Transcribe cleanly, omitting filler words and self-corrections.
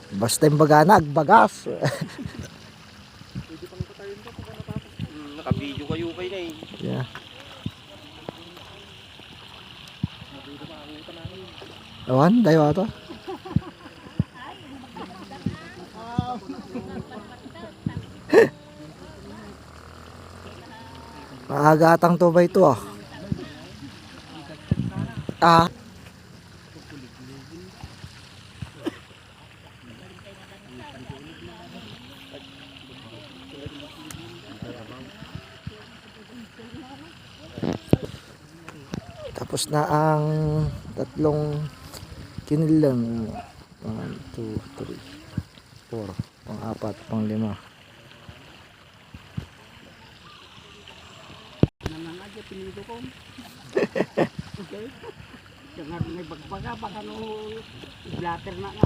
Basta yung baga nagbagas. Pwede pang patayin to kung natapos. Naka-video kayo kayo na eh. Yeah. Nabida maangutan namin. Awan, dayo ato. Maagatang to ba ito ah? Ah. Tapos na ang tatlong kinilang. 1, 2, 3, 4, pang-apat, pang-5. Nanangadya, pinito ko. Okay. Kaya nga may bagbaga, baka no, blatter na nga.